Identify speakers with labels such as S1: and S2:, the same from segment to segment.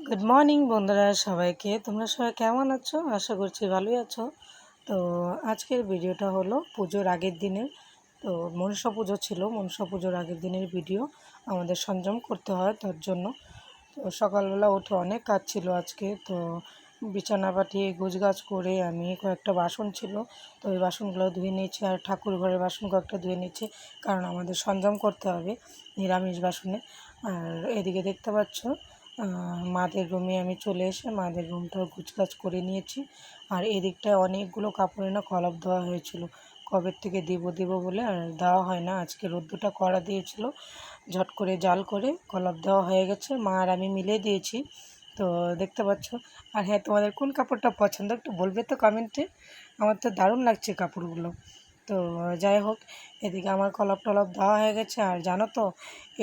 S1: Good morning বন্ধুরা, সবাইকে। তোমরা সবাই কেমন আছো? আশা করছি ভালোই আছো। তো আজকের ভিডিওটা হলো পুজোর আগের দিনের। তো মনসা পুজো ছিল, মনসা পুজোর আগের দিনের ভিডিও। আমাদের সংযম করতে হয় তার জন্য। তো সকালবেলা উঠে অনেক কাজ ছিল আজকে। তো বিছানা পাটিয়ে গোছগাছ করে আমি কয়েকটা বাসন ছিল, তো ওই বাসনগুলো ধুয়ে নিয়েছি, আর ঠাকুর ঘরের বাসন কয়েকটা ধুয়ে নিচ্ছি, কারণ আমাদের সংযম করতে হবে নিরামিষ বাসনে। আর এদিকে দেখতে পাচ্ছ মাদের রুমে আমি চলে এসে মাদের রুমটা গুছগাছ করে নিয়েছি। আর এদিকটায় অনেকগুলো কাপড় এনে কলপ দেওয়া হয়েছিল, কবে থেকে দেবো বলে আর দেওয়া হয় না। আজকে রোদ্দুরটা কড়া দিয়েছিল, ঝট করে জাল করে কলপ দেওয়া হয়ে গেছে, মা আর আমি মিলে দিয়েছি। তো দেখতে পাচ্ছ। আর হ্যাঁ, তোমাদের কোন কাপড়টা পছন্দ একটু বলবে তো কমেন্টে। আমার তো দারুণ লাগছে কাপড়গুলো। তো যাই হোক, এদিকে আমার কলপ টলপ দেওয়া হয়ে গেছে। আর জানো তো,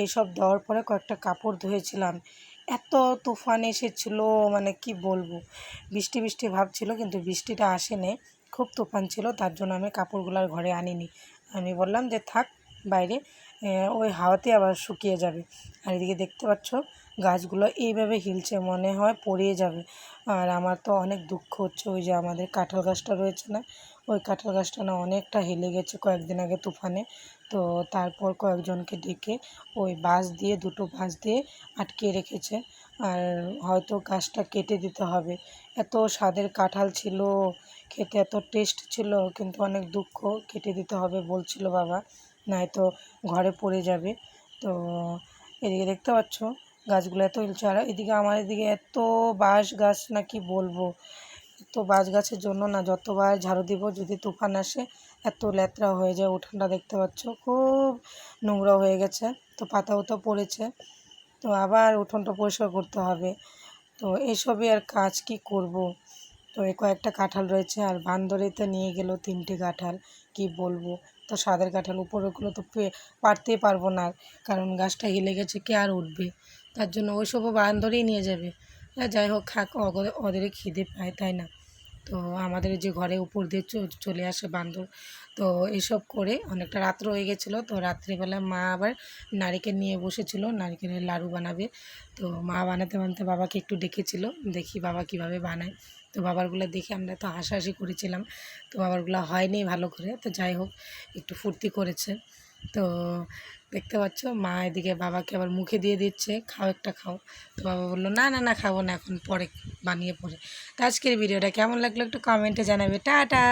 S1: এইসব দেওয়ার পরে কয়েকটা কাপড় ধুয়েছিলাম, এত তুফান এসেছিল, মানে কি বলবো। বৃষ্টি বৃষ্টি ভাব ছিল, কিন্তু বৃষ্টিটা আসেনি। খুব তুফান ছিল, তার জন্য আমি কাপড়গুলো আর ঘরে আনিনি। আমি বললাম যে থাক বাইরে, ওই হাওয়াতে আবার শুকিয়ে যাবে। আর এদিকে দেখতে পাচ্ছ গাছগুলো এইভাবে হিলছে, মনে হয় পড়িয়ে যাবে। আর আমার তো অনেক দুঃখ হচ্ছে, ওই যে আমাদের কাঁঠাল গাছটা রয়েছে না, ওই কাঁঠাল গাছটা না অনেকটা হেলে গেছে কয়েকদিন আগে তুফানে। তো তারপর কয়েকজনকে ডেকে ওই বাঁশ দিয়ে, দুটো বাঁশ দিয়ে আটকে রেখেছে। আর হয়তো গাছটা কেটে দিতে হবে। এত স্বাদের কাঁঠাল ছিল, খেতে এত টেস্ট ছিল, কিন্তু অনেক দুঃখ, কেটে দিতে হবে বলছিল বাবা, নয়তো ঘরে পড়ে যাবে। তো এদিকে দেখতে পাচ্ছ গাছগুলো এত হিলছে। আর এদিকে আমার এদিকে এত বাঁশ গাছ, না কি বলবো। তো বাঁশ গাছের জন্য না যতবার ঝাড়ু দিব, যদি তুফান আসে এত ল্যাতরা হয়ে যায়। উঠানটা দেখতে পাচ্ছ খুব নোংরা হয়ে গেছে, তো পাতাও তো পড়েছে। তো আবার উঠোনটা পরিষ্কার করতে হবে। তো এসবই আর কাজ, কি করব। তো এই কয়েকটা কাঁঠাল রয়েছে, আর বান্দরে তো নিয়ে গেল 3টে কাঁঠাল, কি বলবো। তো স্বাদের কাঁঠাল উপরেগুলো তো পারতেই পারবো না, কারণ গাছটা হিলে গেছে, কে আর উঠবে। তার জন্য ওইসবও বান্দরেই নিয়ে যাবে। যাই হোক, খাক, ওদেরই খিদে পায়, তাই না। তো আমাদের যে ঘরে উপর দিয়ে চলে আসে বান্দর। তো এসব করে অনেকটা রাত্র হয়ে গেছিলো। তো রাত্রিবেলা মা আবার নারকেল নিয়ে বসেছিল, নারকেলের লাড়ু বানাবে। তো মা বানাতে বানাতে বাবাকে একটু ডেকেছিল, দেখি বাবা কিভাবে বানায়। তো বাবারগুলো দেখে আমরা তো হাসাহাসি করেছিলাম। তো বাবারগুলো হয়নি ভালো করে, তো যাই হোক একটু ফুর্তি করেছে। তো দেখতে পাচ্ছ মা এদিকে বাবাকে আবার মুখে দিয়ে দিচ্ছে, খাও একটা খাও। তো বাবা বললো না না না, খাবো না এখন, পরে বানিয়ে পরে। তো আজকের ভিডিওটা কেমন লাগলো একটু কমেন্টে জানাবে। টাটা।